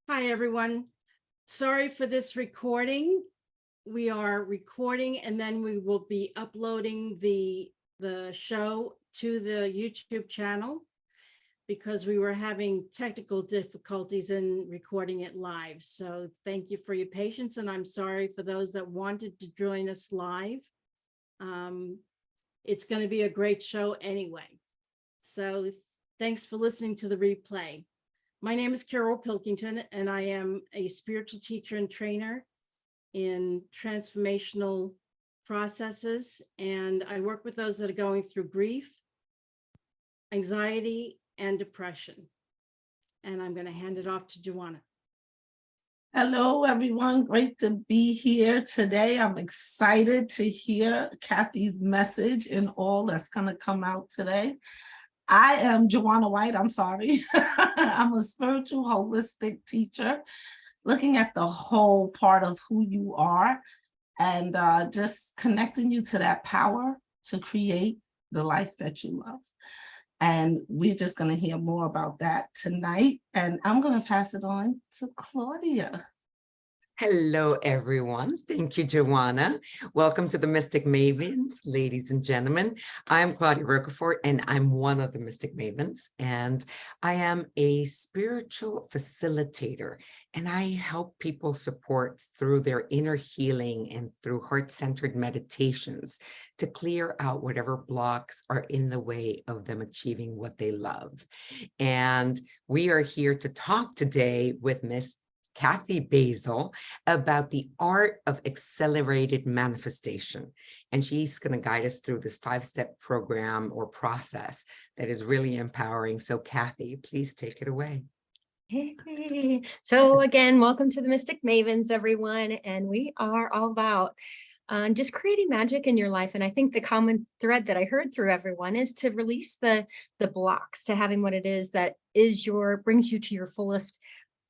Hi, everyone. Sorry for this recording. We are recording and then we will be uploading the show to the YouTube channel because we were having technical difficulties in recording it live. So thank you for your patience, and I'm sorry for those that wanted to join us live. It's going to be a great show anyway. So thanks for listening to the replay. My name is Carol Pilkington, and I am a spiritual teacher and trainer in transformational processes. And I work with those that are going through grief, anxiety, and depression. And I'm going to hand it off to Joanna. Hello, everyone. Great to be here today. I'm excited to hear Kathy's message and all that's going to come out today. I am Joanna White. I'm sorry. I'm a spiritual holistic teacher looking at the whole part of who you are and just connecting you to that power to create the life that you love. And we're just going to hear more about that tonight. And I'm going to pass it on to Claudia. Hello, everyone. Thank you, Joanna. Welcome to the Mystic Mavens, ladies and gentlemen. I'm Claudia Rocafort, and I'm one of the Mystic Mavens. And I am a spiritual facilitator, and I help people support through their inner healing and through heart-centered meditations to clear out whatever blocks are in the way of them achieving what they love. And we are here to talk today with Miss Kathy Basil about the art of accelerated manifestation. And she's going to guide us through this 5-step program or process that is really empowering. So Kathy, please take it away. Hey. So again, welcome to the Mystic Mavens, everyone. And we are all about just creating magic in your life. And I think the common thread that I heard through everyone is to release the blocks to having what it is that is brings you to your fullest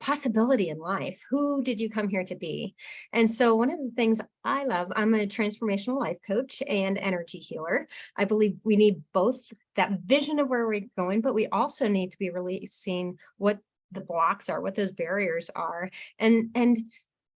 possibility in life. Who did you come here to be? And so one of the things I love, I'm a transformational life coach and energy healer. I believe we need both that vision of where we're going, but we also need to be releasing what the blocks are, what those barriers are, and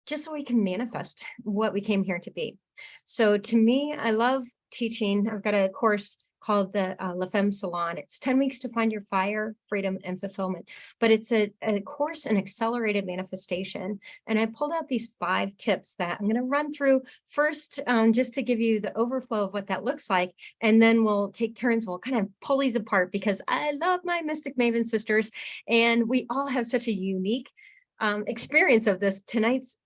just so we can manifest what we came here to be. So to me, I love teaching. I've got a course called the La Femme Salon. It's 10 weeks to find your fire, freedom, and fulfillment. But it's a course in accelerated manifestation. And I pulled out these 5 tips that I'm going to run through first, just to give you the overflow of what that looks like. And then we'll take turns. We'll kind of pull these apart because I love my Mystic Maven sisters. And we all have such a unique experience of this. Tonight's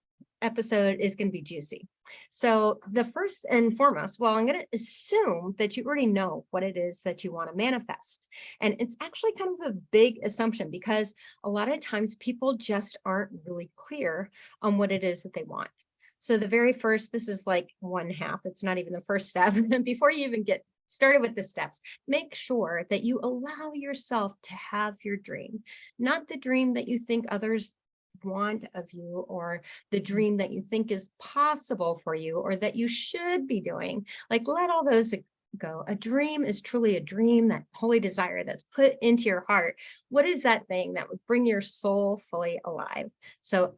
episode is going to be juicy. So the first and foremost, well, I'm going to assume that you already know what it is that you want to manifest. And it's actually kind of a big assumption because a lot of times people just aren't really clear on what it is that they want. So the very first, this is like 1/2. It's not even the first step. Before you even get started with the steps, make sure that you allow yourself to have your dream, not the dream that you think others want of you, or the dream that you think is possible for you, or that you should be doing. Like, let all those go. A dream is truly a dream, that holy desire that's put into your heart. What is that thing that would bring your soul fully alive? So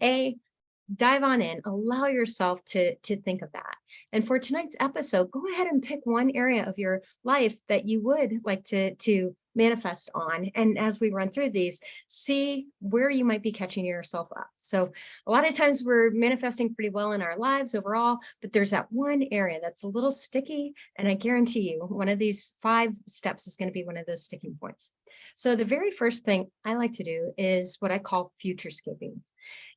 dive on in, allow yourself to think of that. And for tonight's episode, go ahead and pick one area of your life that you would like to manifest on. And as we run through these, see where you might be catching yourself up. So a lot of times we're manifesting pretty well in our lives overall, but there's that one area that's a little sticky. And I guarantee you, one of these 5 steps is going to be one of those sticking points. So the very first thing I like to do is what I call futurescaping.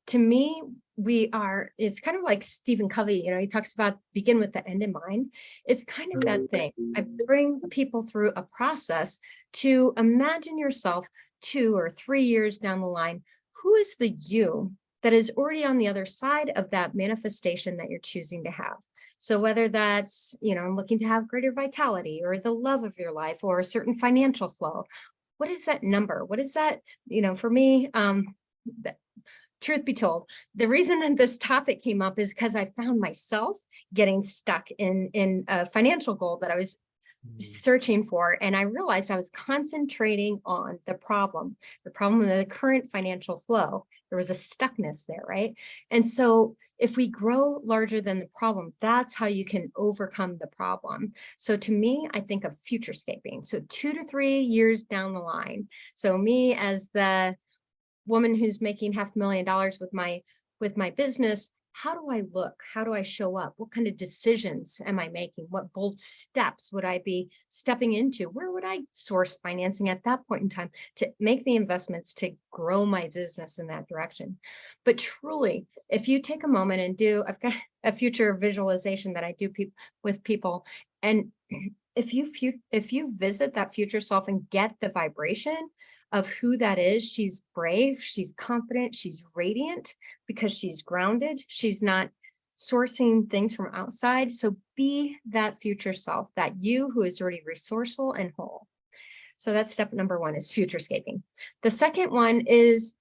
To me, it's kind of like Stephen Covey, he talks about begin with the end in mind. It's kind of that thing. I bring people through a process to imagine yourself 2 or 3 years down the line. Who is the you that is already on the other side of that manifestation that you're choosing to have? So whether that's, I'm looking to have greater vitality or the love of your life or a certain financial flow, what is that number? What is that, for me, truth be told, the reason that this topic came up is because I found myself getting stuck in a financial goal that I was searching for, and I realized I was concentrating on the problem of the current financial flow. There was a stuckness there, right? And so if we grow larger than the problem, that's how you can overcome the problem. So to me, I think of futurescaping. So 2 to 3 years down the line. So me as the woman who's making $500,000 with my business, how do I look? How do I show up? What kind of decisions am I making? What bold steps would I be stepping into? Where would I source financing at that point in time to make the investments to grow my business in that direction? But truly, if you take a moment and I've got a future visualization that I do with people, and if you visit that future self and get the vibration of who that is, she's brave, she's confident, she's radiant because she's grounded. She's not sourcing things from outside. So be that future self, that you who is already resourceful and whole. So that's step number 1, is futurescaping. The second one is,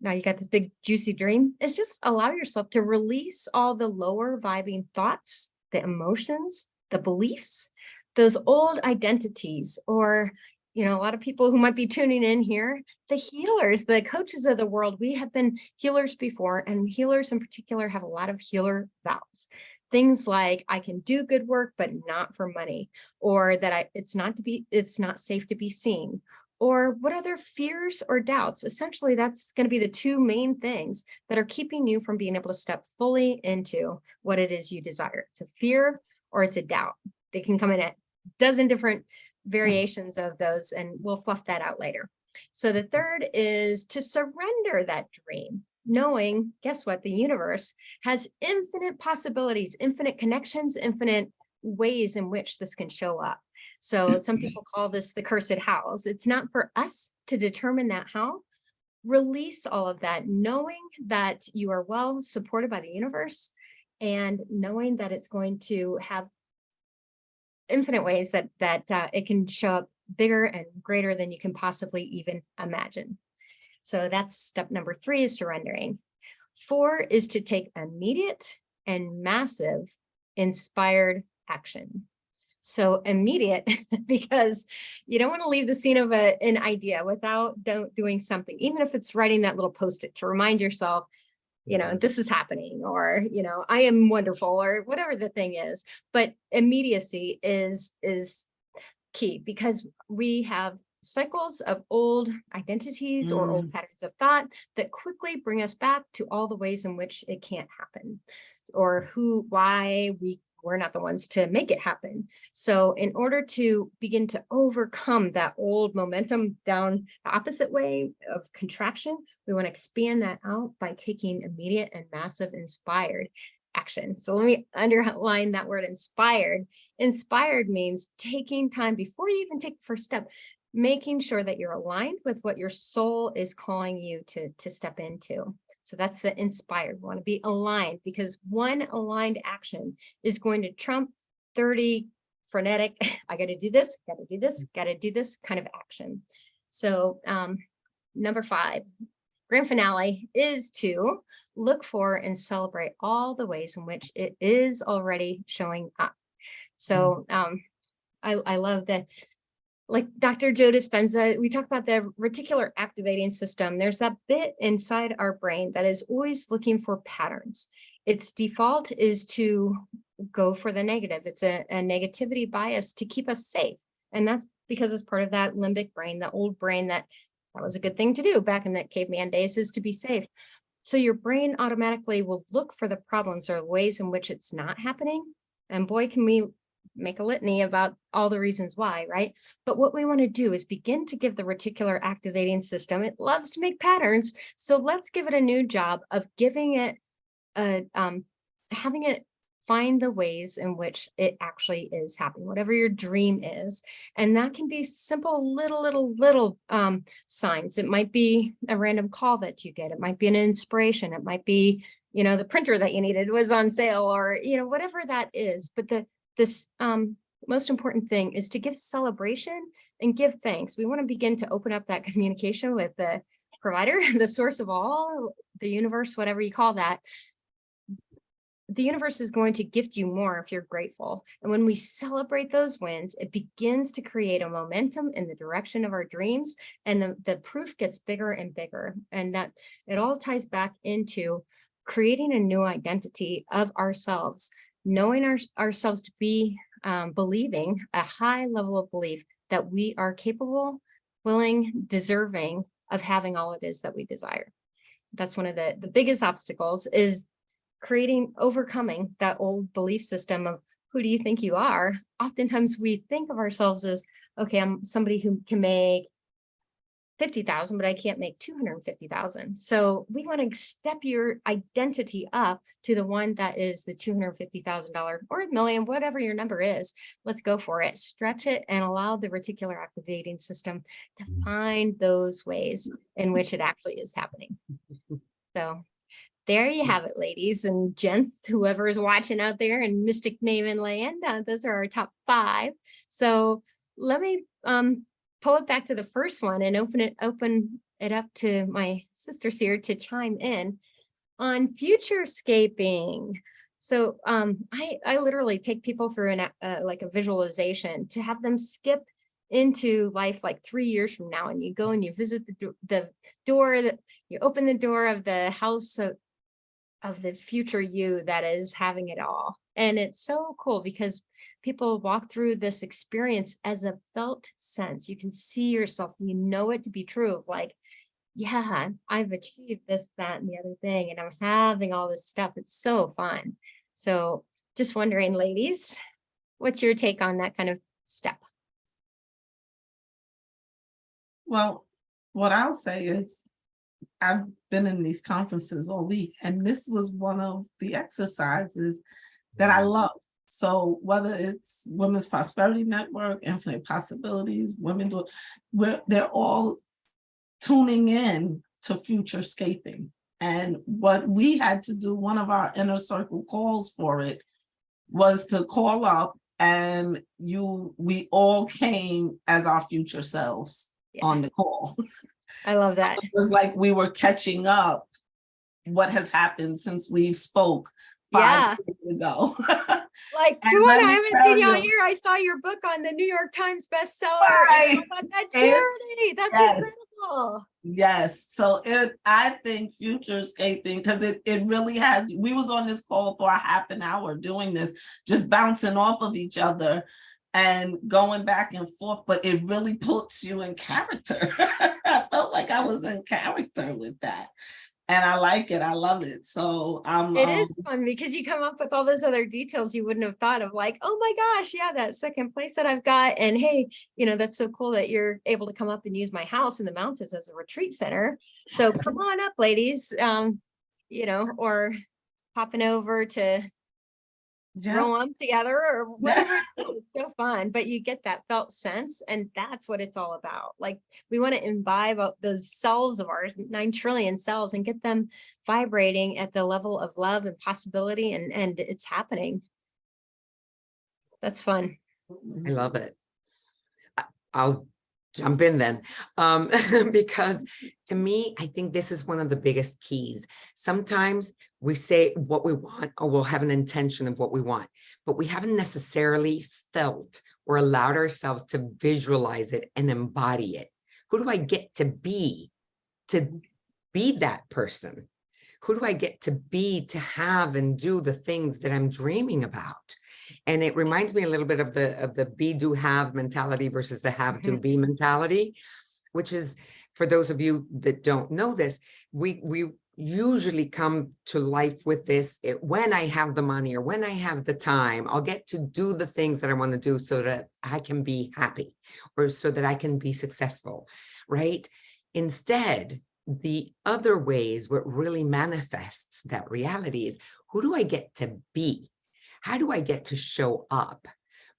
now you got this big juicy dream, is just allow yourself to release all the lower vibing thoughts, the emotions, the beliefs, those old identities, or, you know, a lot of people who might be tuning in here, the healers, the coaches of the world, we have been healers before, and healers in particular have a lot of healer vows. Things like, I can do good work, but not for money, or that it's not safe to be seen, or what other fears or doubts. Essentially, that's going to be the 2 main things that are keeping you from being able to step fully into what it is you desire. It's a fear or it's a doubt. They can come in at a dozen different variations of those, and we'll fluff that out later. So the third is to surrender that dream, knowing, guess what, the universe has infinite possibilities, infinite connections, infinite ways in which this can show up. So some people call this the cursed hows. It's not for us to determine that how. Release all of that, knowing that you are well supported by the universe, and knowing that it's going to have infinite ways that it can show up bigger and greater than you can possibly even imagine. So that's step number 3, is surrendering. 4 is to take immediate and massive inspired action. So immediate, because you don't want to leave the scene of an idea without doing something, even if it's writing that little post-it to remind yourself, you know, this is happening, or, you know, I am wonderful, or whatever the thing is. But immediacy is key, because we have cycles of old identities or old patterns of thought that quickly bring us back to all the ways in which it can't happen, or why we're not the ones to make it happen. So in order to begin to overcome that old momentum down the opposite way of contraction, we want to expand that out by taking immediate and massive inspired action. So let me underline that word inspired. Inspired means taking time before you even take the first step, making sure that you're aligned with what your soul is calling you to step into. So that's the inspired. We want to be aligned, because one aligned action is going to trump 30 frenetic, I got to do this, got to do this, got to do this kind of action. So number 5, grand finale, is to look for and celebrate all the ways in which it is already showing up. So I love that. Like Dr. Joe Dispenza, we talk about the reticular activating system. There's that bit inside our brain that is always looking for patterns. Its default is to go for the negative. It's a negativity bias to keep us safe. And that's because it's part of that limbic brain, the old brain that was a good thing to do back in the caveman days, is to be safe. So your brain automatically will look for the problems or ways in which it's not happening. And boy, can we make a litany about all the reasons why, right? But what we want to do is begin to give the reticular activating system, it loves to make patterns. So let's give it a new job of giving it having it find the ways in which it actually is happening, whatever your dream is. And that can be simple little signs. It might be a random call that you get. It might be an inspiration. It might be, you know, the printer that you needed was on sale, or, you know, whatever that is. But this most important thing is to give celebration and give thanks. We want to begin to open up that communication with the provider, the source of all, the universe, whatever you call that. the universe is going to gift you more if you're grateful. And when we celebrate those wins, it begins to create a momentum in the direction of our dreams. And the proof gets bigger and bigger. And that it all ties back into creating a new identity of ourselves, knowing ourselves to be believing a high level of belief that we are capable, willing, deserving of having all it is that we desire. That's one of the biggest obstacles, is overcoming that old belief system of who do you think you are? Oftentimes we think of ourselves as, okay, I'm somebody who can make 50,000, but I can't make 250,000. So we want to step your identity up to the one that is the $250,000 or $1 million, whatever your number is. Let's go for it. Stretch it and allow the reticular activating system to find those ways in which it actually is happening. So there you have it, ladies and gents, whoever is watching out there in Mystic Maven land. Those are our top 5. So let me pull it back to the first one and open it up to my sisters here to chime in on futurescaping. So I literally take people through like a visualization to have them skip into life like 3 years from now, and you go and you visit the door, that you open the door of the house of the future you that is having it all. And it's so cool because people walk through this experience as a felt sense. You can see yourself, you know it to be true of like, yeah, I've achieved this, that, and the other thing, and I'm having all this stuff. It's so fun. So just wondering, ladies, what's your take on that kind of step? Well, what I'll say is I've been in these conferences all week, and this was one of the exercises that I love. So whether it's Women's Prosperity Network, Infinite Possibilities, Women Do It, they're all tuning in to futurescaping. And what we had to do, one of our inner circle calls for it was to call up, and we all came as our future selves on the call. I love that. It was like we were catching up what has happened since we've spoke 5 years ago. Like, And Joanna, let I me haven't tell seen you all you- year. I saw your book on the New York Times bestseller. Right. And on that charity. That's Yes. incredible. Yes, so I think futurescaping, because it really has, we was on this call for a half an hour doing this, just bouncing off of each other and going back and forth, but it really puts you in character. I felt like I was in character with that. And I like it. I love it. So It is fun because you come up with all those other details you wouldn't have thought of, like, oh my gosh, yeah, that second place that I've got. And hey, that's so cool that you're able to come up and use my house in the mountains as a retreat center. So come on up, ladies, or popping over to roll them together or whatever. It's so fun, but you get that felt sense, and that's what it's all about. Like, we want to imbibe those cells of ours, 9 trillion cells, and get them vibrating at the level of love and possibility, and it's happening. That's fun. I love it. I'll jump in then, because to me, I think this is one of the biggest keys. Sometimes we say what we want, or we'll have an intention of what we want, but we haven't necessarily felt or allowed ourselves to visualize it and embody it. Who do I get to be that person? Who do I get to be to have and do the things that I'm dreaming about? And it reminds me a little bit of the be, do, have mentality versus the have, do, be mentality, which is, for those of you that don't know this, we usually come to life with this: when I have the money or when I have the time, I'll get to do the things that I want to do so that I can be happy or so that I can be successful, right? Instead, the other ways what really manifests that reality is, who do I get to be? How do I get to show up,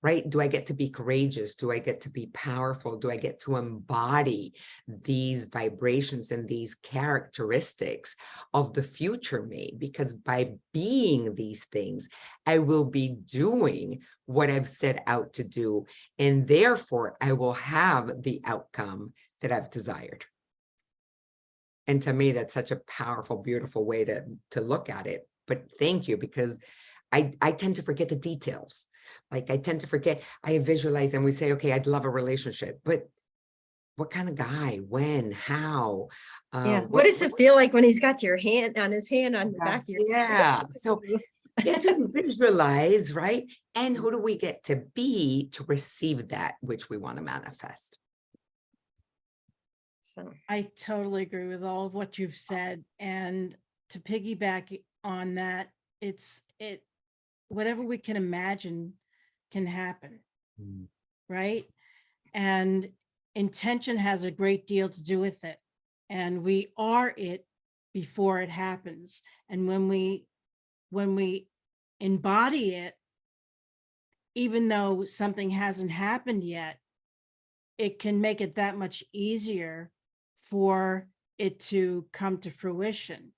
right? Do I get to be courageous? Do I get to be powerful? Do I get to embody these vibrations and these characteristics of the future me? Because by being these things, I will be doing what I've set out to do, and therefore I will have the outcome that I've desired. And to me, that's such a powerful, beautiful way to look at it. but thank you, because I tend to forget the details. Like I tend to forget, I visualize and we say, okay, I'd love a relationship, but what kind of guy, when, how? Yeah. What does it feel like when he's got your hand on his hand on the back of your Yeah. So get to visualize, right? And who do we get to be to receive that which we want to manifest? So I totally agree with all of what you've said. And to piggyback on that, whatever we can imagine can happen, Mm. right? And intention has a great deal to do with it. And we are it before it happens. And when we embody it, even though something hasn't happened yet, it can make it that much easier for it to come to fruition.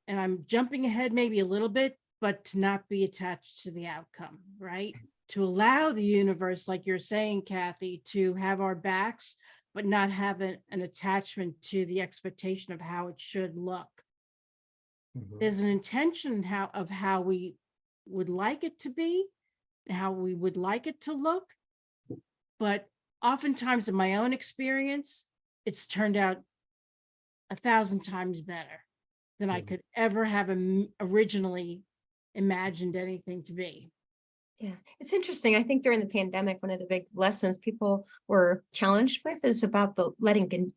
And I'm jumping ahead maybe a little bit, but to not be attached to the outcome, right? To allow the universe, like you're saying, Kathy, to have our backs, but not have an attachment to the expectation of how it should look. Mhm. There's an intention of how we would like it to be, how we would like it to look. But oftentimes in my own experience, it's turned out 1,000 times better than I Mhm. could ever have originally imagined anything to be. yeah, it's interesting. I think during the pandemic, one of the big lessons people were challenged with is about the letting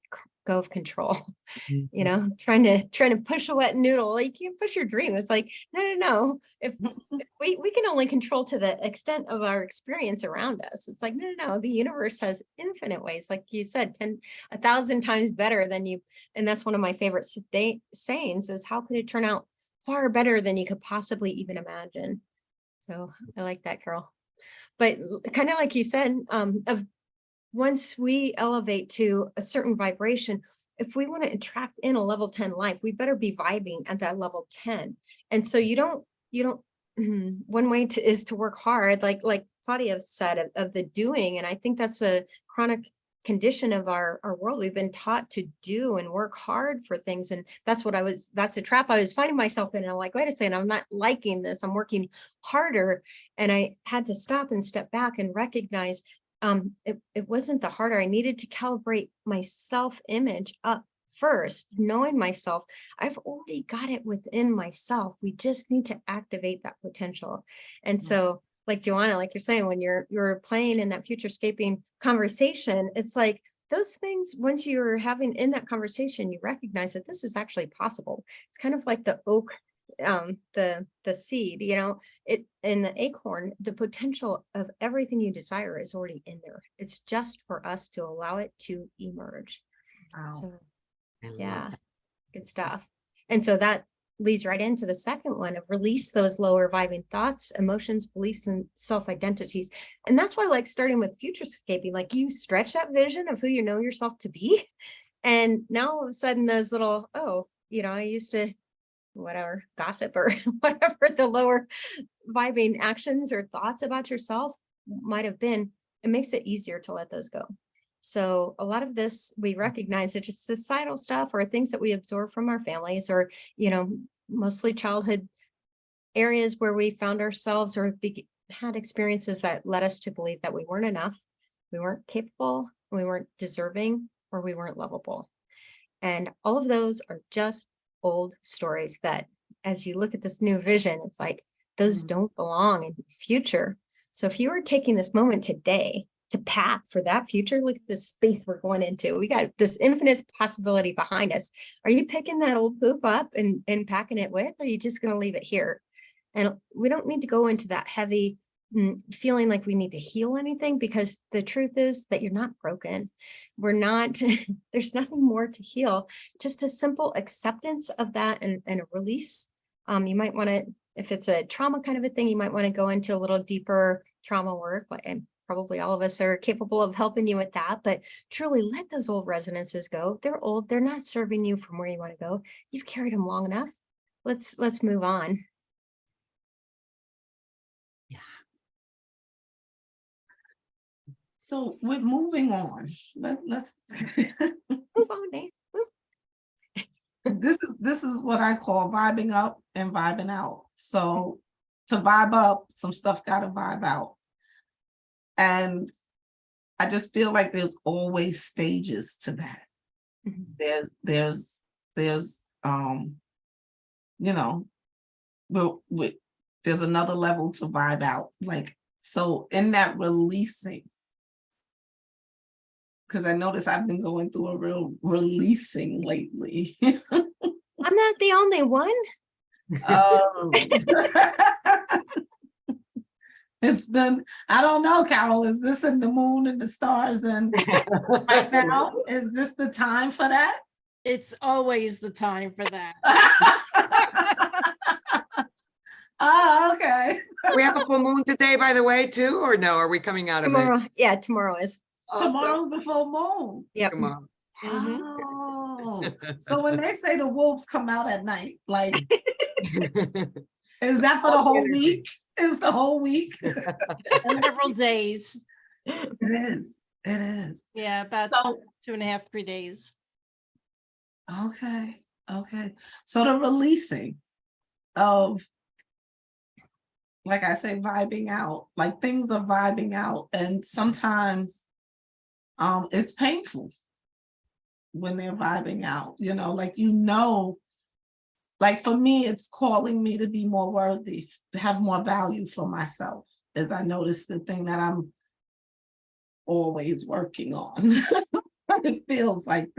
go of control. You know, trying to push a wet noodle. Like, you can't push your dream. It's like, no. If we can only control to the extent of our experience around us. It's like, no. The universe has infinite ways, like you said, 1,000 times better than you. And that's one of my favorite sayings is, how could it turn out far better than you could possibly even imagine? So I like that, Carol. But kind of like you said, of once we elevate to a certain vibration, if we want to attract in a level 10 life, we better be vibing at that level 10. And so you don't, one way is to work hard, like Claudia said, of the doing. And I think that's a chronic condition of our world. We've been taught to do and work hard for things. And that's a trap I was finding myself in. And I'm like, wait a second, I'm not liking this. I'm working harder. And I had to stop and step back and recognize it wasn't the harder. I needed to calibrate my self-image up first, knowing myself. I've already got it within myself. We just need to activate that potential. And so, like Joanna, like you're saying, when you're playing in that futurescaping conversation, it's like those things, once you're having in that conversation, you recognize that this is actually possible. It's kind of like the oak, the seed, it in the acorn, the potential of everything you desire is already in there. It's just for us to allow it to emerge. Wow. So I love yeah, that. good stuff. And so that leads right into the second one of release those lower vibing thoughts, emotions, beliefs, and self-identities. And that's why I like starting with futurescaping. Like, you stretch that vision of who you know yourself to be. And now all of a sudden those little, I used to whatever gossip or whatever the lower vibing actions or thoughts about yourself might have been, it makes it easier to let those go. So a lot of this, we recognize it's just societal stuff or things that we absorb from our families, or, mostly childhood areas where we found ourselves or had experiences that led us to believe that we weren't enough, we weren't capable, we weren't deserving, or we weren't lovable. And all of those are just old stories that, as you look at this new vision, it's like those don't belong in the future. So if you were taking this moment today to path for that future, look at this space we're going into. We got this infinite possibility behind us. Are you picking that old poop up and packing it with, or are you just going to leave it here? And we don't need to go into that heavy feeling like we need to heal anything, because the truth is that you're not broken. We're not, there's nothing more to heal, just a simple acceptance of that and a release. You might want to, if it's a trauma kind of a thing, you might want to go into a little deeper trauma work, and probably all of us are capable of helping you with that, but truly let those old resonances go. They're old, they're not serving you from where you want to go. You've carried them long enough. Let's move on. So we're moving on. Let's Move on, Nate. this this is what I call vibing up and vibing out. So to vibe up, some stuff got to vibe out. And I just feel like there's always stages to that. Mhm. There's you know, there's another level to vibe out. Like, so in that releasing, because I notice I've been going through a real releasing lately. I'm not the only one. Oh. It's been, I don't know, Carol, is this in the moon and the stars? And right now, is this the time for that? It's always the time for that. Oh, okay. We have a full moon today, by the way, too, or no? Are we coming out of it? Tomorrow, yeah, tomorrow is. Tomorrow's the full moon. Yep. Tomorrow. Mhm. Oh, so when they say the wolves come out at night, like, is that for the whole week? Is the whole week? Several days. It is. It is. Yeah, about So, 2.5, 3 days. okay. Okay. So the releasing of, like I say, vibing out, like things are vibing out. And sometimes it's painful when they're vibing out, like for me, it's calling me to be more worthy, to have more value for myself, as I notice the thing that I'm always working on. It feels like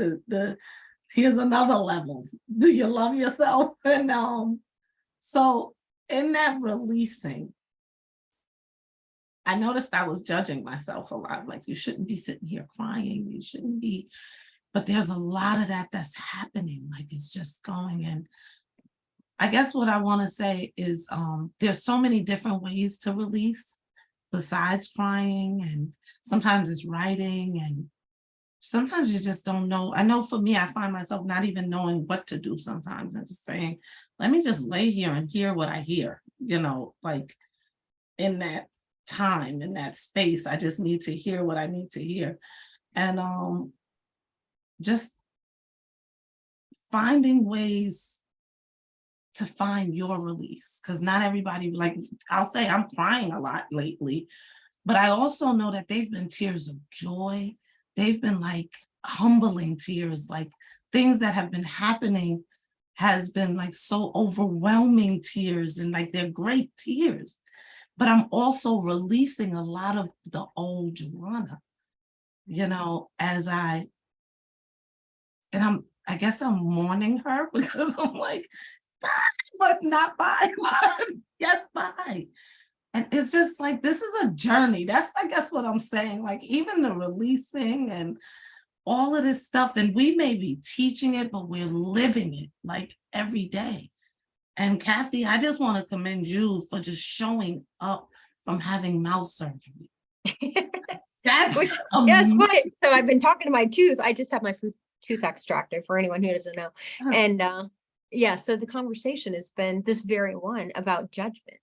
here's another level. Do you love yourself? And so in that releasing, I noticed I was judging myself a lot. Like, you shouldn't be sitting here crying. You shouldn't be, but there's a lot of that that's happening. Like, it's just going. And I guess what I want to say is there's so many different ways to release besides crying, and sometimes it's writing, and sometimes you just don't know. I know for me, I find myself not even knowing what to do sometimes, and just saying, let me just lay here and hear what I hear, like in that time, in that space, I just need to hear what I need to hear. And just finding ways to find your release, because not everybody, like I'll say I'm crying a lot lately, but I also know that they've been tears of joy. They've been like humbling tears, like things that have been happening has been like so overwhelming tears, and like they're great tears. But I'm also releasing a lot of the old Joanna, I guess I'm mourning her because I'm like, bye, but not bye. Yes, bye. And it's just like, this is a journey. That's, I guess, what I'm saying. Like, even the releasing and all of this stuff, and we may be teaching it, but we're living it like every day. And Kathy, I just want to commend you for just showing up from having mouth surgery. That's Which, guess what? So I've been talking to my tooth. I just have my tooth extracted, for anyone who doesn't know. And yeah, so the conversation has been this very one about judgment.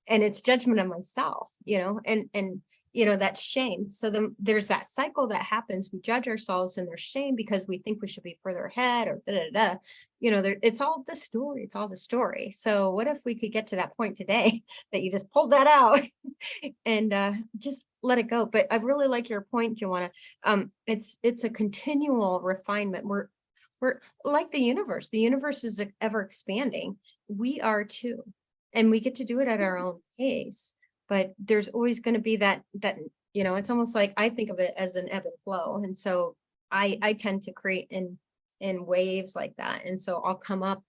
And it's judgment of myself, and that's shame. So there's that cycle that happens. We judge ourselves, and there's shame because we think we should be further ahead, or it's all the story. It's all the story. So what if we could get to that point today that you just pulled that out and just let it go? But I really like your point, Joanna. It's a continual refinement. We're like the universe. The universe is ever expanding. We are too. And we get to do it at our own pace, but there's always going to be that, it's almost like I think of it as an ebb and flow. And so I tend to create in waves like that. And so I'll come up,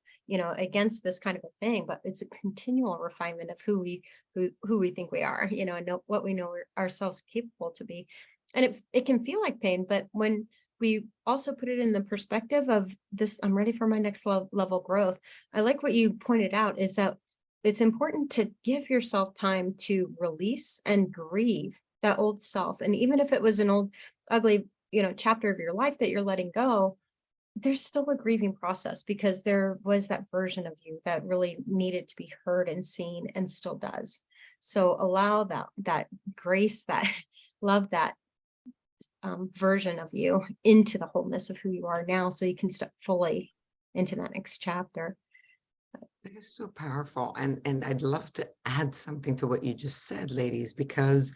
against this kind of a thing, but it's a continual refinement of who we think we are, and know what we know ourselves capable to be. And it can feel like pain, but when we also put it in the perspective of this, I'm ready for my next level growth. I like what you pointed out is that it's important to give yourself time to release and grieve that old self. And even if it was an old, ugly, chapter of your life that you're letting go, there's still a grieving process, because there was that version of you that really needed to be heard and seen, and still does. So allow that grace, that love, that version of you into the wholeness of who you are now, so you can step fully into that next chapter. That is so powerful. And I'd love to add something to what you just said, ladies, because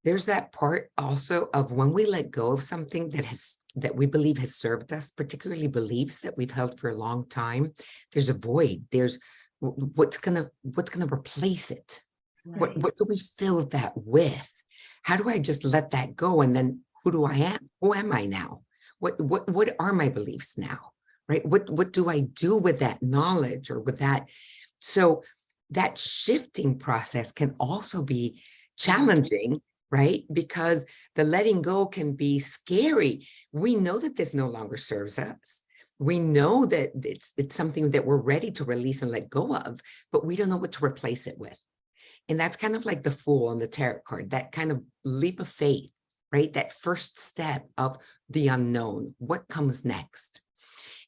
there's that part also of when we let go of something that we believe has served us, particularly beliefs that we've held for a long time. There's a void. There's what's gonna replace it. Right. What do we fill that with? How do I just let that go? And then who am I now? What are my beliefs now? Right? What do I do with that knowledge or with that? So that shifting process can also be challenging, right? Because the letting go can be scary. We know that this no longer serves us. We know that it's something that we're ready to release and let go of, but we don't know what to replace it with. And that's kind of like the Fool on the tarot card, that kind of leap of faith, right? That first step of the unknown, what comes next?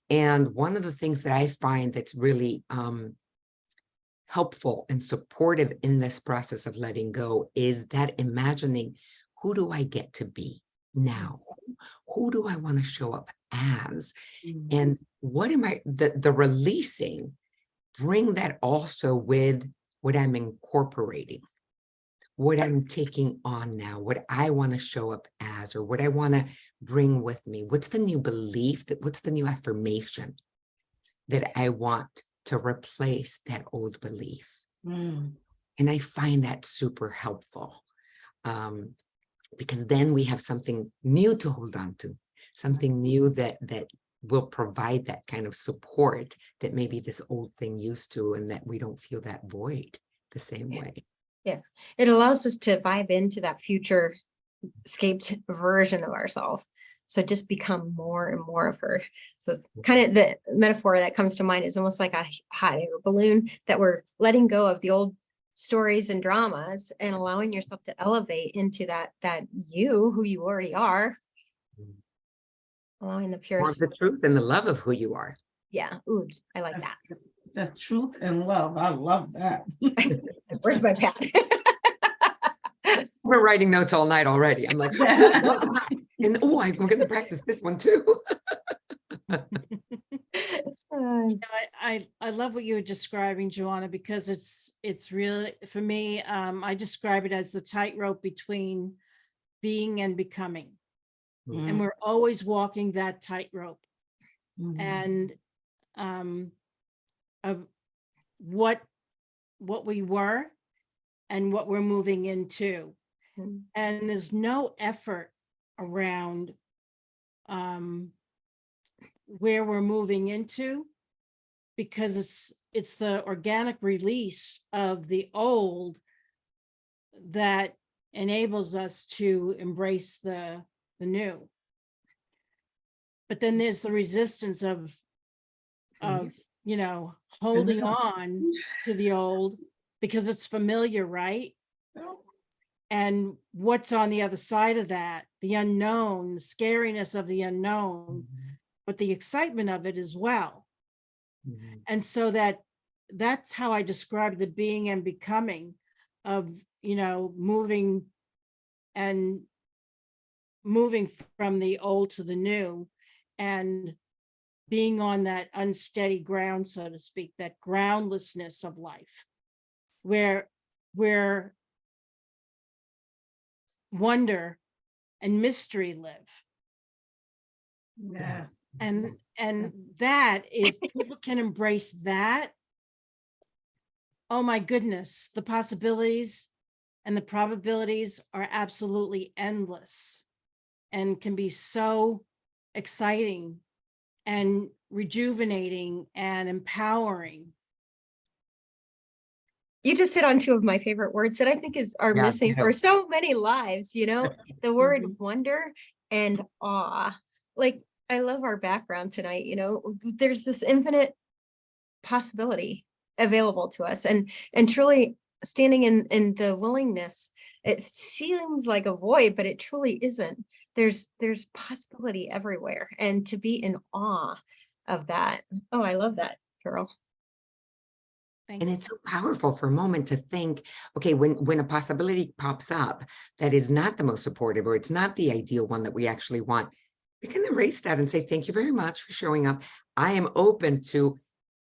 And one of the things that I find that's really helpful and supportive in this process of letting go is that imagining, who do I get to be now? Who do I want to show up as? And what am I, the releasing, bring that also with what I'm incorporating, what I'm taking on now, what I want to show up as, or what I want to bring with me. What's the new belief, what's the new affirmation that I want to replace that old belief? And I find that super helpful, because then we have something new to hold on to, something new that will provide that kind of support that maybe this old thing used to, and that we don't feel that void the same way. Yeah, it allows us to vibe into that future escaped version of ourselves. So just become more and more of her. So it's kind of the metaphor that comes to mind is almost like a hot air balloon, that we're letting go of the old stories and dramas and allowing yourself to elevate into that you, who you already are. Allowing the More purest. of the truth and the love of who you are. Yeah, ooh, I like that. The truth and love. I love that. Where's my pad? We're writing notes all night already. I'm like, and I'm going to practice this one too. I love what you were describing, Joanna, because it's really, for me, I describe it as the tightrope between being and becoming. And we're always walking that tightrope. And of what we were and what we're moving into. And there's no effort around where we're moving into, because it's the organic release of the old that enables us to embrace the new. But then there's the resistance of you know, holding on to the old because it's familiar, right? And what's on the other side of that, the unknown, the scariness of the unknown, but the excitement of it as well. And so that's how I describe the being and becoming of, you know, moving from the old to the new, and being on that unsteady ground, so to speak, that groundlessness of life, where wonder and mystery live. Yeah. And that, if people can embrace that, oh my goodness, the possibilities and the probabilities are absolutely endless and can be so exciting and rejuvenating and empowering. You just hit on two of my favorite words that I think are Yeah, missing too. for so many lives, you know, the word wonder and awe. Like, I love our background tonight, you know, there's this infinite possibility available to us, and truly standing in the willingness. It seems like a void, but it truly isn't. There's possibility everywhere, and to be in awe of that. Oh, I love that, Carol. Thank And you. it's so powerful for a moment to think, okay, when a possibility pops up that is not the most supportive, or it's not the ideal one that we actually want, we can erase that and say, thank you very much for showing up. I am open to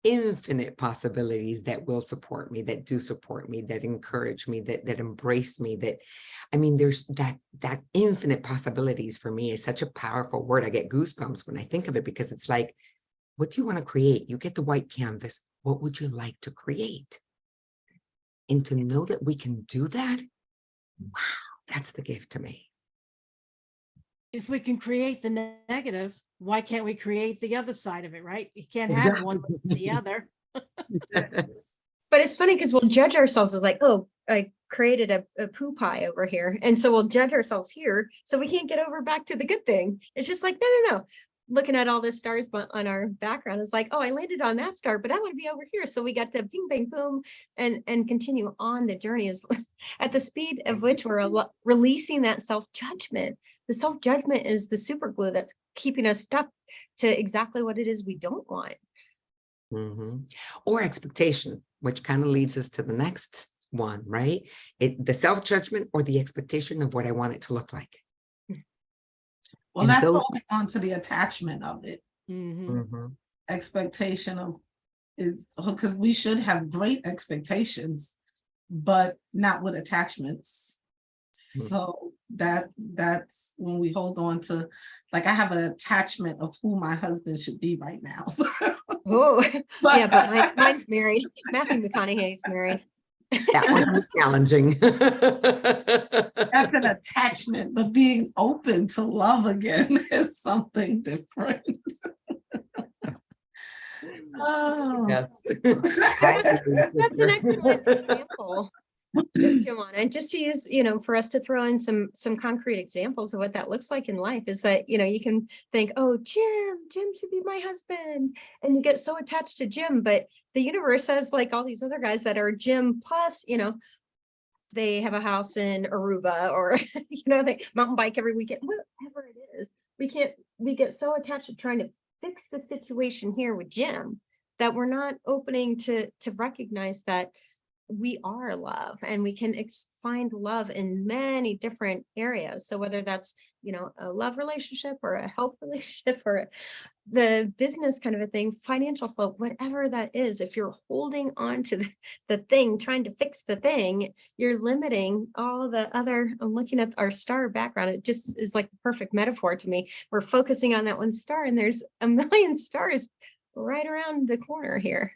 infinite possibilities that will support me, that do support me, that encourage me, that embrace me, that, I mean, there's that infinite possibilities for me is such a powerful word. I get goosebumps when I think of it, because it's like, what do you want to create? You get the white canvas. What would you like to create? And to know that we can do that, wow, that's the gift to me. If we can create the negative, why can't we create the other side of it, right? You can't have one without the other. But it's funny because we'll judge ourselves as like, oh, I created a poo pie over here. And so we'll judge ourselves here. So we can't get over back to the good thing. It's just like, no. Looking at all the stars on our background is like, oh, I landed on that star, but I want to be over here. So we got to ping, bang, boom, and continue on the journey is at the speed of which we're releasing that self-judgment. The self-judgment is the super glue that's keeping us stuck to exactly what it is we don't want. Or expectation, which kind of leads us to the next one, right? The self-judgment or the expectation of what I want it to look like. Well, And that's those- going on to the attachment of it. Expectation of is because we should have great expectations, but not with attachments. So that's when we hold on to, like, I have an attachment of who my husband should be right now. So, Oh, yeah, but mine's married. Matthew McConaughey's married. That one challenging. that's an attachment, but being open to love again is something different. Oh. Yes. That's an excellent example, Joanna. Just to use, for us to throw in some concrete examples of what that looks like in life is that, you can think, oh, Jim should be my husband. And you get so attached to Jim, but the universe has like all these other guys that are Jim plus, they have a house in Aruba or, they mountain bike every weekend, whatever it is. We get so attached to trying to fix the situation here with Jim that we're not opening to recognize that we are love and we can find love in many different areas. So whether that's, a love relationship or a health relationship or the business kind of a thing, financial flow, whatever that is, if you're holding on to the thing, trying to fix the thing, you're limiting all the other. I'm looking at our star background. It just is like the perfect metaphor to me. We're focusing on that one star and there's a million stars right around the corner here.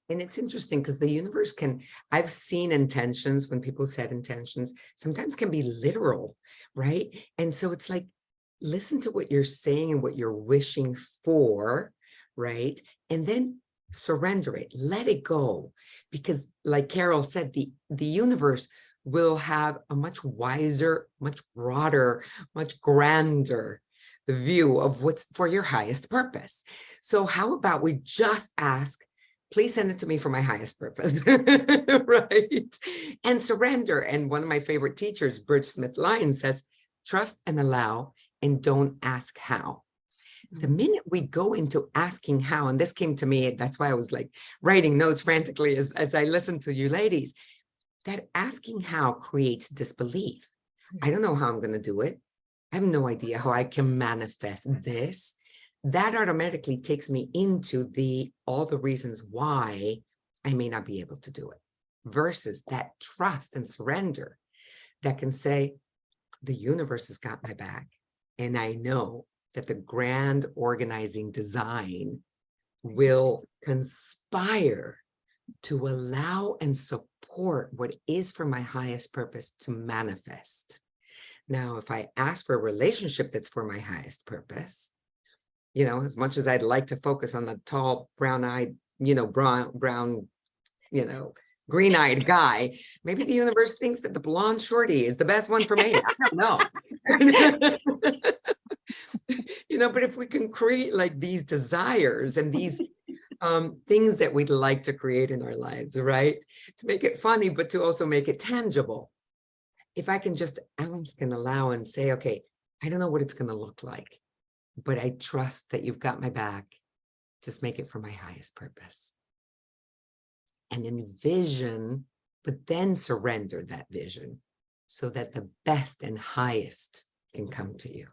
And it's interesting because the universe I've seen intentions when people set intentions, sometimes can be literal, right? And so it's like, listen to what you're saying and what you're wishing for, right? And then surrender it, let it go. Because like Carol said, the universe will have a much wiser, much broader, much grander view of what's for your highest purpose. So how about we just ask, please send it to me for my highest purpose, right? And surrender. And one of my favorite teachers, Bridge Smith-Lyons, says, trust and allow and don't ask how. The minute we go into asking how, and this came to me, that's why I was like writing notes frantically as I listened to you ladies, that asking how creates disbelief. I don't know how I'm going to do it. I have no idea how I can manifest this. That automatically takes me into all the reasons why I may not be able to do it, versus that trust and surrender that can say, the universe has got my back. And I know that the grand organizing design will conspire to allow and support what is for my highest purpose to manifest. Now, if I ask for a relationship that's for my highest purpose, as much as I'd like to focus on the tall, brown-eyed, brown, green-eyed guy, maybe the universe thinks that the blonde shorty is the best one for me. I don't know. But if we can create like these desires and these things that we'd like to create in our lives, right? To make it funny, but to also make it tangible. If I can just ask and allow and say, okay, I don't know what it's going to look like, but I trust that you've got my back. Just make it for my highest purpose. And envision, but then surrender that vision so that the best and highest can come to you.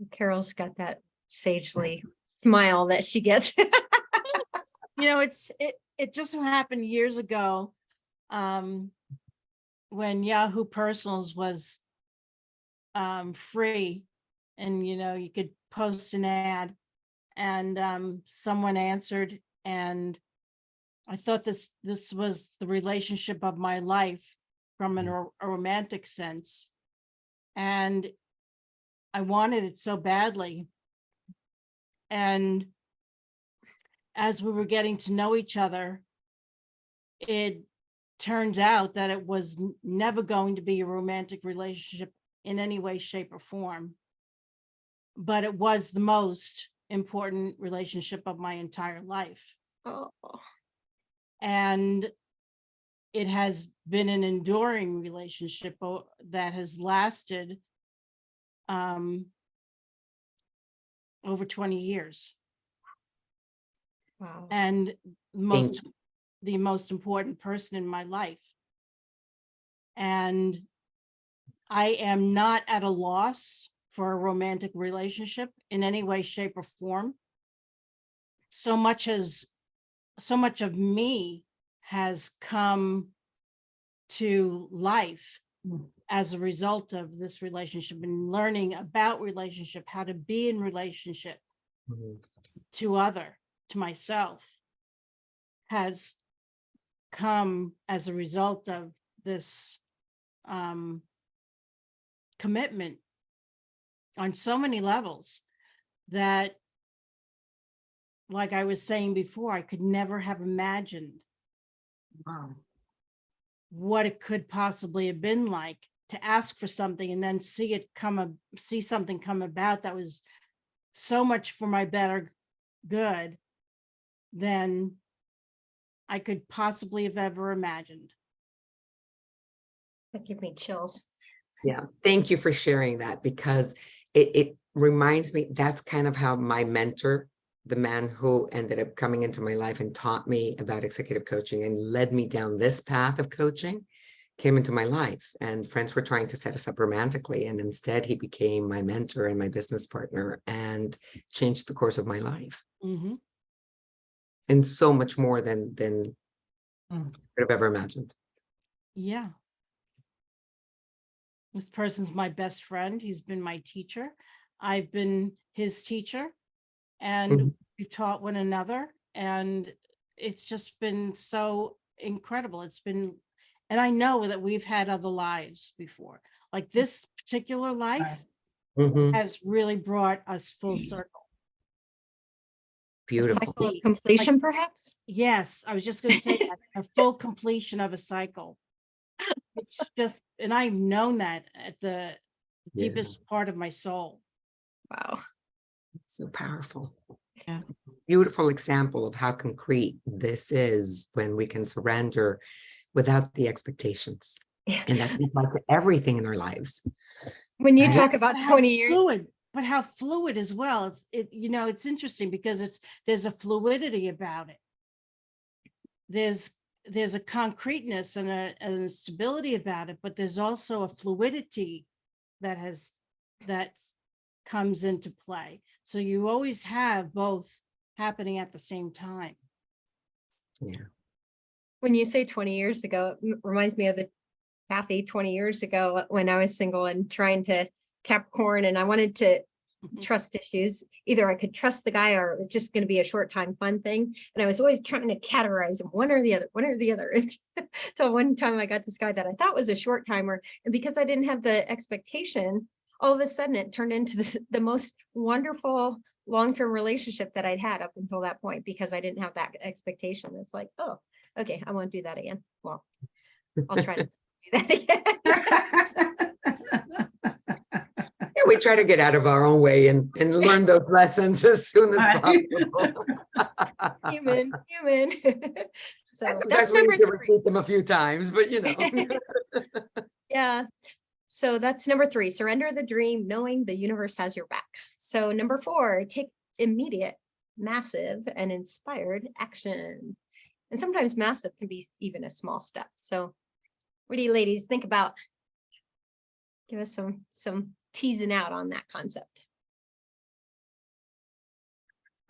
Carol's got that sagely smile that she gets. It just so happened years ago, when Yahoo Personals was free, and you could post an ad, and someone answered, and I thought this was the relationship of my life from a romantic sense, and I wanted it so badly. And as we were getting to know each other, it turns out that it was never going to be a romantic relationship in any way, shape, or form. But it was the most important relationship of my entire life. Oh, And it has been an enduring relationship that has lasted over 20 years. wow. And the most important person in my life. And I am not at a loss for a romantic relationship in any way, shape, or form. So much of me has come to life as a result of this relationship, and learning about relationship, how to be in relationship to myself, has come as a result of this commitment on so many levels that, like I was saying before, I could never have imagined Wow. what it could possibly have been like to ask for something and then see something come about that was so much for my better good than I could possibly have ever imagined. That gave me chills. Yeah, thank you for sharing that, because it reminds me, that's kind of how my mentor, the man who ended up coming into my life and taught me about executive coaching and led me down this path of coaching, came into my life. And friends were trying to set us up romantically, and instead he became my mentor and my business partner and changed the course of my life. Mm-hmm. And so much more than I could have ever imagined. Yeah. This person's my best friend. He's been my teacher. I've been his teacher, and Mhm. we've taught one another, and it's just been so incredible. And I know that we've had other lives before. Like this particular life Mhm. has really brought us full circle. A Beautiful. cycle of completion, perhaps? Yes, I was just going to say that, a full completion of a cycle. It's just, and I've known that at the Yeah. deepest part of my soul. Wow. It's so powerful. Yeah. Beautiful example of how concrete this is when we can surrender without the expectations. Yeah. And that's applied to everything in our lives. When you Right. talk about But 20 years, but how fluid as well. It's interesting because there's a fluidity about it. There's a concreteness and a stability about it, but there's also a fluidity that comes into play. So you always have both happening at the same time. Yeah. when you say 20 years ago, it reminds me of the Kathy 20 years ago when I was single and trying to Capricorn, and I wanted to trust issues. Either I could trust the guy or it was just going to be a short time fun thing. And I was always trying to categorize them one or the other. Until one time I got this guy that I thought was a short timer. And because I didn't have the expectation, all of a sudden it turned into the most wonderful long-term relationship that I'd had up until that point, because I didn't have that expectation. It's like, oh, okay, I won't do that again. Well, I'll try to do that again. Yeah, we try to get out of our own way and learn those lessons as soon as Right. possible. Human. So And that's sometimes we number need to 3. repeat them a few times, but you know. Yeah. So that's number 3, surrender the dream, knowing the universe has your back. So number 4, take immediate, massive, and inspired action. And sometimes massive can be even a small step. So what do you ladies think about? Give us some teasing out on that concept.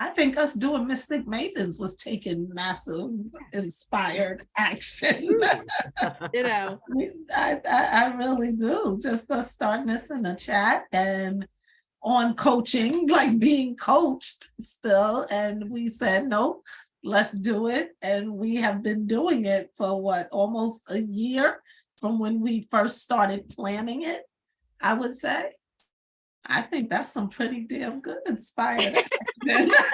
I think us doing Mystic Mavens was taking massive inspired action. You know, I really do. Just us starting this in the chat and on coaching, like being coached still. And we said, nope, let's do it. And we have been doing it for what, almost a year from when we first started planning it, I would say. I think that's some pretty damn good inspired action.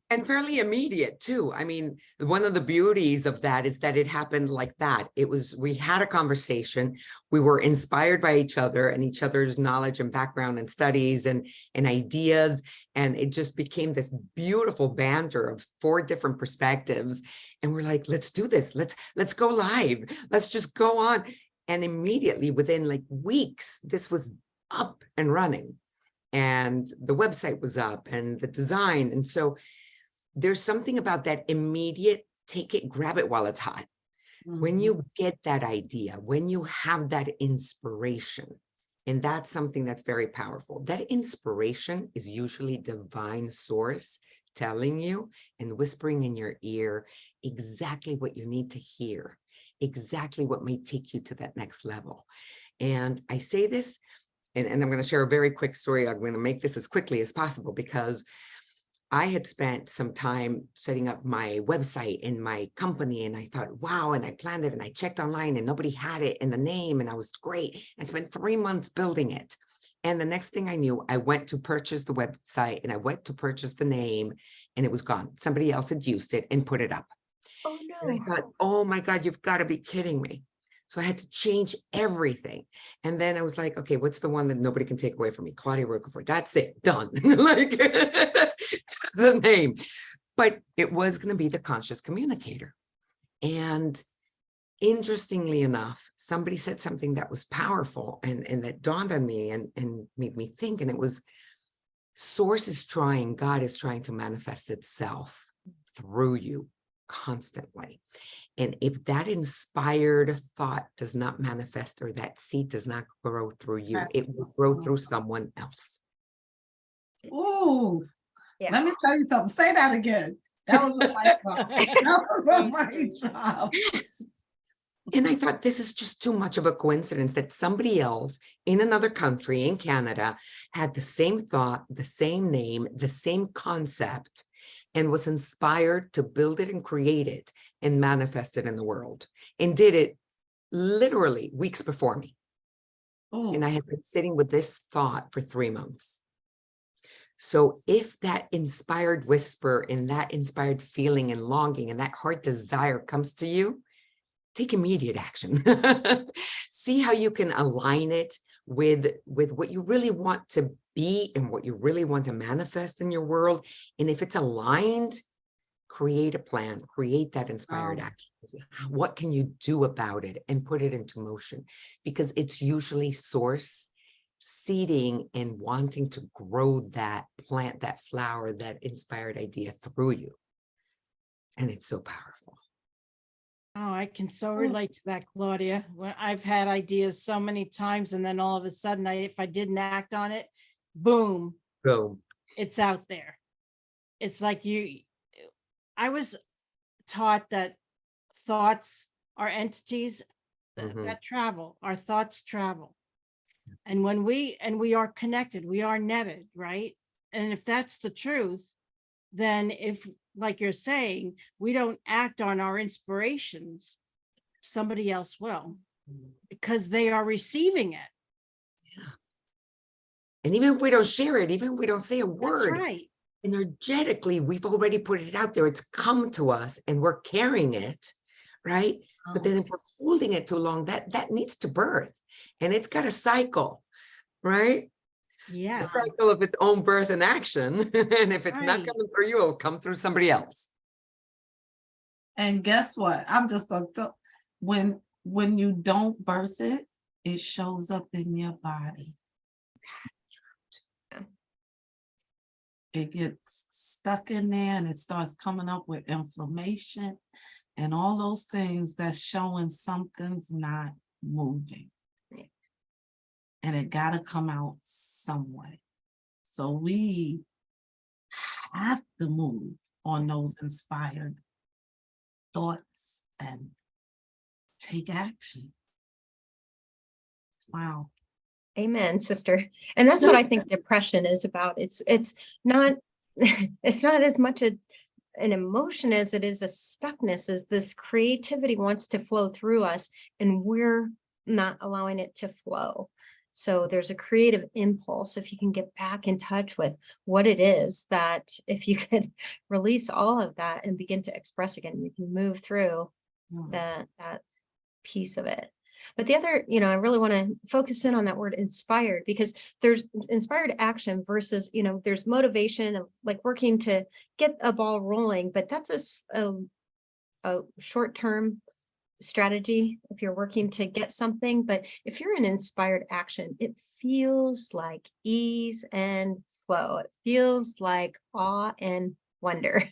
And fairly immediate too. I mean, one of the beauties of that is that it happened like that. We had a conversation, we were inspired by each other and each other's knowledge and background and studies and ideas. And it just became this beautiful banter of 4 different perspectives. And we're like, let's do this. Let's go live. Let's just go on. And immediately within like weeks, this was up and running. And the website was up and the design. And so there's something about that immediate, take it, grab it while it's hot. When you get that idea, when you have that inspiration, and that's something that's very powerful. That inspiration is usually divine source telling you and whispering in your ear exactly what you need to hear, exactly what may take you to that next level. And I say this, and I'm going to share a very quick story. I'm going to make this as quickly as possible because I had spent some time setting up my website in my company and I thought, wow, and I planned it and I checked online and nobody had it in the name and I was great. I spent 3 months building it. And the next thing I knew, I went to purchase the website and I went to purchase the name and it was gone. Somebody else had used it and put it up. Oh, And I no. thought, oh my God, you've got to be kidding me. So I had to change everything. And then I was like, okay, what's the one that nobody can take away from me? Claudia Rocafort. That's it. Done. Like that's the name. But it was going to be the conscious communicator. And interestingly enough, somebody said something that was powerful and that dawned on me and made me think. And it was source is trying, God is trying to manifest itself through you constantly. And if that inspired thought does not manifest or that seed does not grow through you, it will grow through someone else. Ooh, Yeah. let me tell you something. Say that again. That was a mic drop. That was a mic drop. And I thought this is just too much of a coincidence that somebody else in another country, in Canada, had the same thought, the same name, the same concept, and was inspired to build it and create it and manifest it in the world, and did it literally weeks before me. Ooh. And I had been sitting with this thought for 3 months. So if that inspired whisper and that inspired feeling and longing and that heart desire comes to you, take immediate action. See how you can align it with what you really want to be and what you really want to manifest in your world. And if it's aligned, create a plan, create that inspired action. What can you do about it and put it into motion? Because it's usually source seeding and wanting to grow that plant, that flower, that inspired idea through you. And it's so powerful. oh, I can so relate to that, Claudia. When I've had ideas so many times and then all of a sudden, if I didn't act on it, boom, Boom. it's out there. It's like I was taught that thoughts are entities that travel, our thoughts travel. And when we are connected, we are netted, right? And if that's the truth, then if, like you're saying, we don't act on our inspirations, somebody else will, because they are receiving it. Yeah. And even if we don't share it, even if we don't say a word, That's right. energetically, we've already put it out there. It's come to us and we're carrying it, right? But then if we're holding it too long, that needs to birth. And it's got a cycle, right? Yes. A cycle of its own birth and action. And if it's not Right. coming through you, it'll come through somebody else. And guess what? I'm just gonna when you don't birth it, it shows up in your body. It gets stuck in there and it starts coming up with inflammation and all those things that's showing something's not moving. Yeah. And it gotta come out some way. So we have to move on those inspired thoughts and take action. Wow. Amen, sister. And that's what I think depression is about. It's not it's not as much an emotion as it is a stuckness, as this creativity wants to flow through us and we're not allowing it to flow. So there's a creative impulse. If you can get back in touch with what it is, that if you could release all of that and begin to express again, you can move through that piece of it. But the other, I really want to focus in on that word inspired, because there's inspired action versus, there's motivation of like working to get a ball rolling, but that's a short-term strategy if you're working to get something. But if you're in inspired action, it feels like ease and flow. It feels like awe and wonder.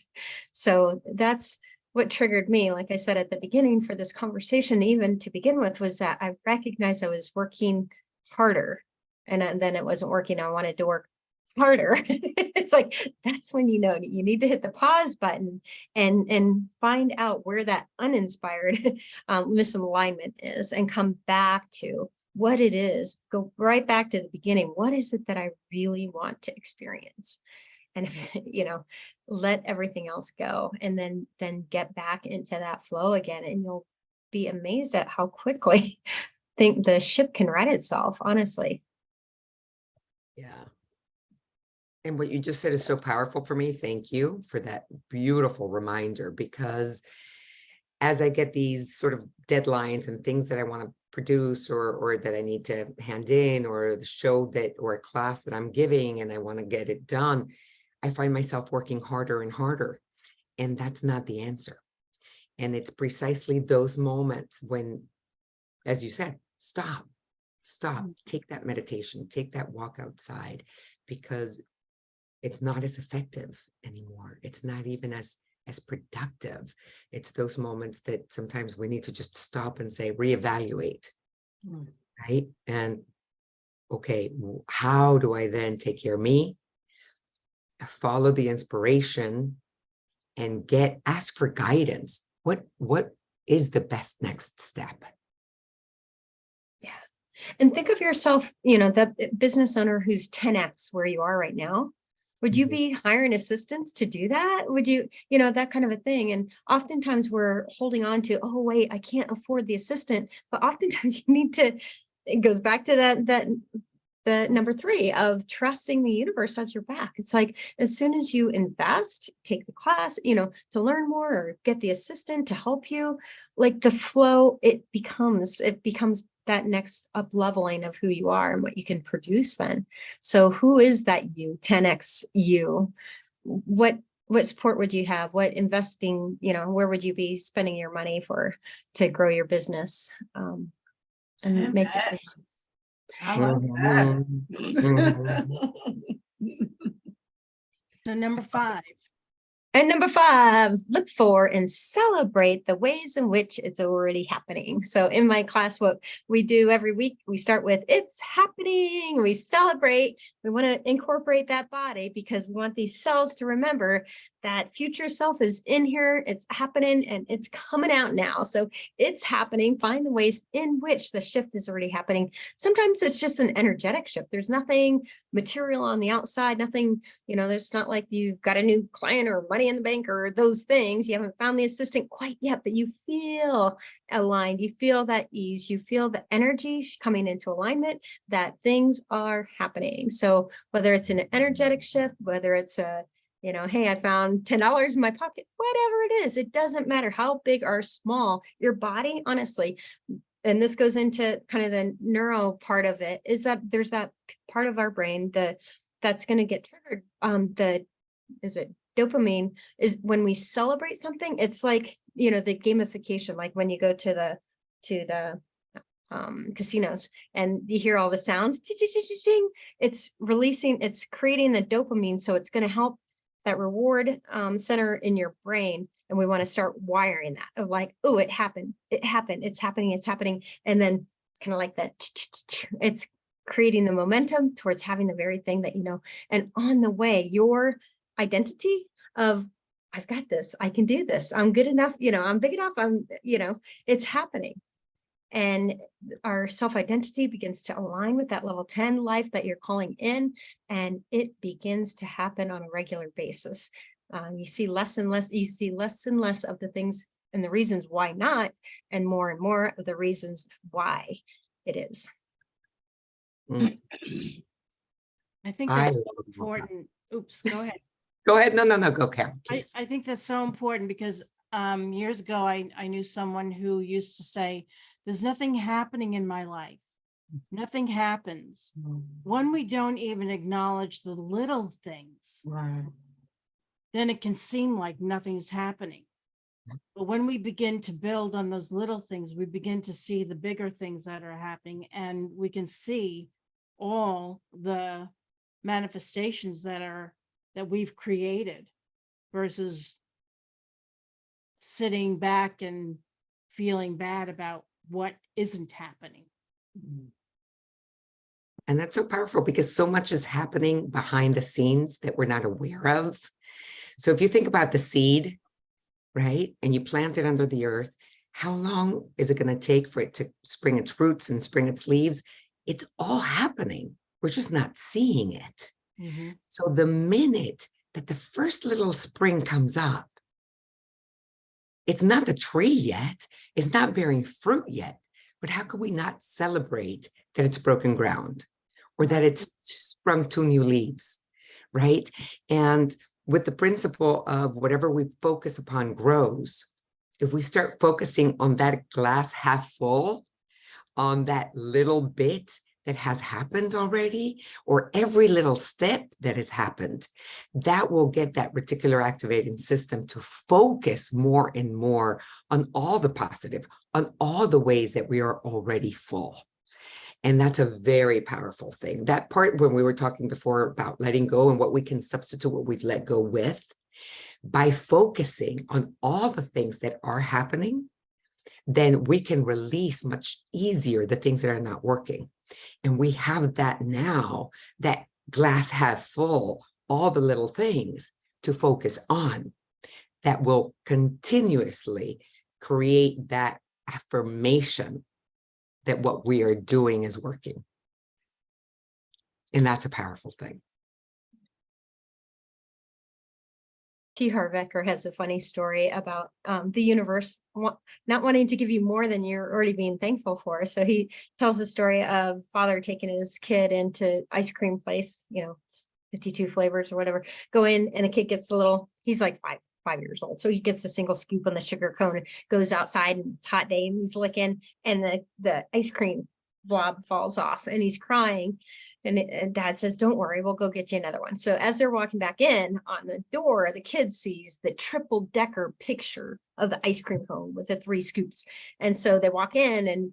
So that's what triggered me, like I said at the beginning for this conversation, even to begin with, was that I recognized I was working harder, and then it wasn't working. I wanted to work harder. It's like, that's when you need to hit the pause button and find out where that uninspired misalignment is, and come back to what it is. Go right back to the beginning. What is it that I really want to experience? And let everything else go, and then get back into that flow again, and you'll be amazed at how quickly think the ship can right itself, honestly. Yeah. And what you just said is so powerful for me. Thank you for that beautiful reminder, because as I get these sort of deadlines and things that I want to produce or that I need to hand in, or the show or a class that I'm giving and I want to get it done, I find myself working harder and harder, and that's not the answer. And it's precisely those moments when, as you said, stop, take that meditation, take that walk outside, because it's not as effective anymore. It's not even as productive. It's those moments that sometimes we need to just stop and say, reevaluate, right? And okay, how do I then take care of me? Follow the inspiration and ask for guidance. What is the best next step? Yeah. And think of yourself, the business owner who's 10x where you are right now. Would you be hiring assistants to do that? Would you, that kind of a thing? And oftentimes we're holding on to, oh, wait, I can't afford the assistant. But oftentimes you need to, it goes back to the number 3 of trusting the universe has your back. It's like, as soon as you invest, take the class, to learn more, or get the assistant to help you, like the flow, it becomes that next up leveling of who you are and what you can produce then. So who is that you, 10x you? What support would you have? What investing, where would you be spending your money to grow your business? And make decisions. I love that. So number 5. And number 5, look for and celebrate the ways in which it's already happening. So in my class, what we do every week, we start with it's happening. We celebrate. We want to incorporate that body, because we want these cells to remember that future self is in here. It's happening and it's coming out now. So it's happening. Find the ways in which the shift is already happening. Sometimes it's just an energetic shift. There's nothing material on the outside, nothing, there's not like you've got a new client or money in the bank or those things. You haven't found the assistant quite yet, but you feel aligned. You feel that ease. You feel the energy coming into alignment, that things are happening. So whether it's an energetic shift, whether it's a, hey, I found $10 in my pocket, whatever it is, it doesn't matter how big or small your body, honestly. And this goes into kind of the neuro part of it, is that there's that part of our brain that's going to get triggered. Dopamine is when we celebrate something. It's like, the gamification, like when you go to the casinos and you hear all the sounds, it's creating the dopamine. So it's going to help that reward center in your brain. And we want to start wiring that of like, oh, it happened, it's happening. And then it's kind of like that, it's creating the momentum towards having the very thing that you know. And on the way, your identity of I've got this, I can do this, I'm good enough, you know, I'm big enough, I'm, you know, it's happening. And our self-identity begins to align with that level 10 life that you're calling in, and it begins to happen on a regular basis. You see less and less of the things and the reasons why not, and more of the reasons why it is. Mm. I think I that's love so that. important. Oops, go ahead. Go ahead. No, go, Karen, please. I think that's so important because years ago, I knew someone who used to say, there's nothing happening in my life. Nothing happens. When we don't even acknowledge the little things, Right. then it can seem like nothing's happening. But when we begin to build on those little things, we begin to see the bigger things that are happening, and we can see all the manifestations that we've created versus sitting back and feeling bad about what isn't happening. And that's so powerful because so much is happening behind the scenes that we're not aware of. So if you think about the seed, right, and you plant it under the earth, how long is it going to take for it to spring its roots and spring its leaves? It's all happening. We're just not seeing it. Mm-hmm. So the minute that the first little spring comes up, it's not the tree yet, it's not bearing fruit yet, but how could we not celebrate that it's broken ground or that it's sprung 2 new leaves, right? And with the principle of whatever we focus upon grows, if we start focusing on that glass half full, on that little bit that has happened already, or every little step that has happened, that will get that reticular activating system to focus more and more on all the positive, on all the ways that we are already full. And that's a very powerful thing. That part when we were talking before about letting go and what we can substitute what we've let go with, by focusing on all the things that are happening, then we can release much easier the things that are not working. And we have that now, that glass half full, all the little things to focus on that will continuously create that affirmation that what we are doing is working. And that's a powerful thing. T. Harv Eker has a funny story about the universe not wanting to give you more than you're already being thankful for. So he tells the story of father taking his kid into ice cream place, you know, 52 flavors or whatever, go in and a kid gets a little, he's like five years old. So he gets a single scoop on the sugar cone, goes outside and it's a hot day and he's licking and the ice cream blob falls off and he's crying. And dad says, don't worry, we'll go get you another one. So as they're walking back in, on the door, the kid sees the triple-decker picture of the ice cream cone with the 3 scoops. And so they walk in and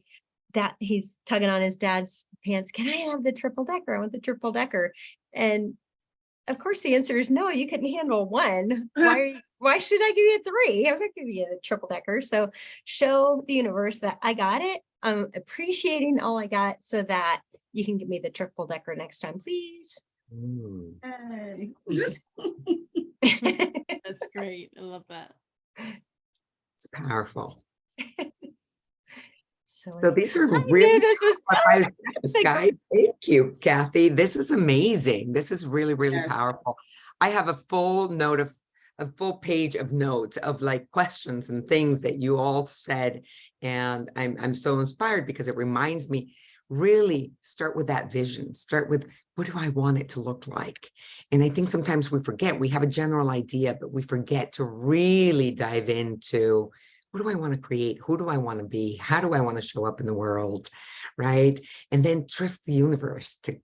that he's tugging on his dad's pants. Can I have the triple-decker? I want the triple-decker. And of course the answer is no, you can handle 1. Why should I give you 3? I'm not giving you a triple-decker. So show the universe that I got it. I'm appreciating all I got so that you can give me the triple-decker next time, please. Hey. That's great. I love that. It's powerful. So So these are I really knew this was guys. Thank you, Kathy. This is amazing. This is really, really Yes. powerful. I have a full page of notes of like questions and things that you all said. And I'm so inspired because it reminds me, really start with that vision. Start with, what do I want it to look like? And I think sometimes we forget, we have a general idea, but we forget to really dive into, what do I want to create? Who do I want to be? How do I want to show up in the world? Right? And then trust the universe to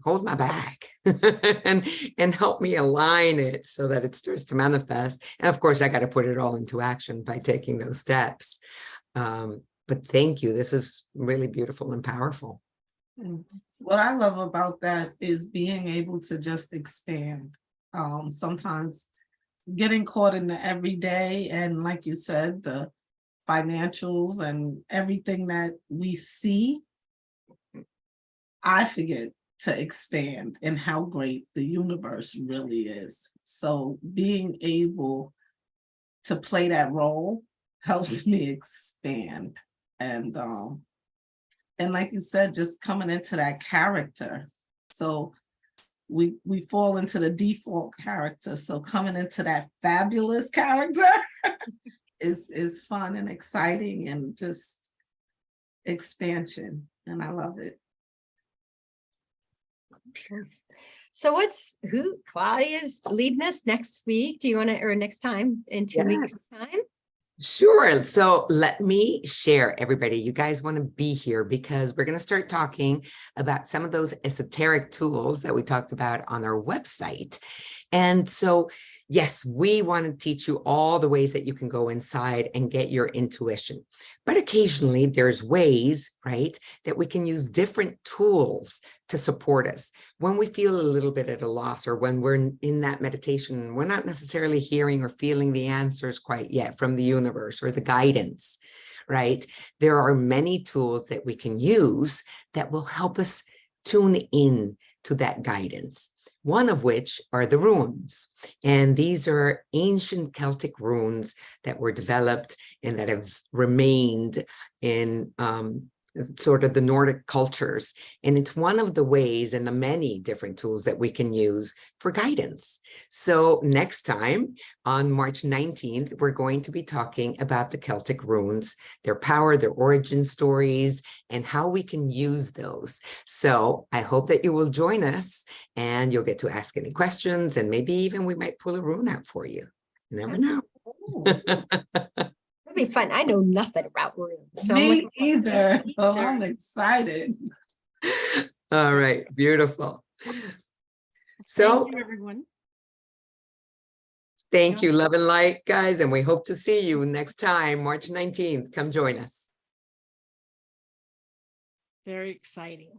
hold my back and help me align it so that it starts to manifest. And of course, I got to put it all into action by taking those steps. But thank you. This is really beautiful and powerful. What I love about that is being able to just expand. Sometimes getting caught in the everyday and, like you said, the financials and everything that we see, I forget to expand in how great the universe really is. So being able to play that role helps me expand. And like you said, just coming into that character. So we fall into the default character. So coming into that fabulous character is fun and exciting and just expansion. And I love it. Sure. So Claudia's leading us next week? Do you want to, or next time in 2 weeks' time? Sure. So let me share, everybody. You guys want to be here because we're going to start talking about some of those esoteric tools that we talked about on our website. And so, yes, we want to teach you all the ways that you can go inside and get your intuition. But occasionally there's ways, right, that we can use different tools to support us when we feel a little bit at a loss, or when we're in that meditation, we're not necessarily hearing or feeling the answers quite yet from the universe or the guidance, right? There are many tools that we can use that will help us tune in to that guidance. One of which are the runes. And these are ancient Celtic runes that were developed and that have remained in sort of the Nordic cultures. And it's one of the ways and the many different tools that we can use for guidance. So next time on March 19th, we're going to be talking about the Celtic runes, their power, their origin stories, and how we can use those. So I hope that you will join us and you'll get to ask any questions, and maybe even we might pull a rune out for you. You never know. That'd be fun. I know nothing about runes. So Me either. So I'm excited. All right, beautiful. So Thank you, everyone. thank you, love and light, guys, and we hope to see you next time, March 19th. Come join us. Very exciting.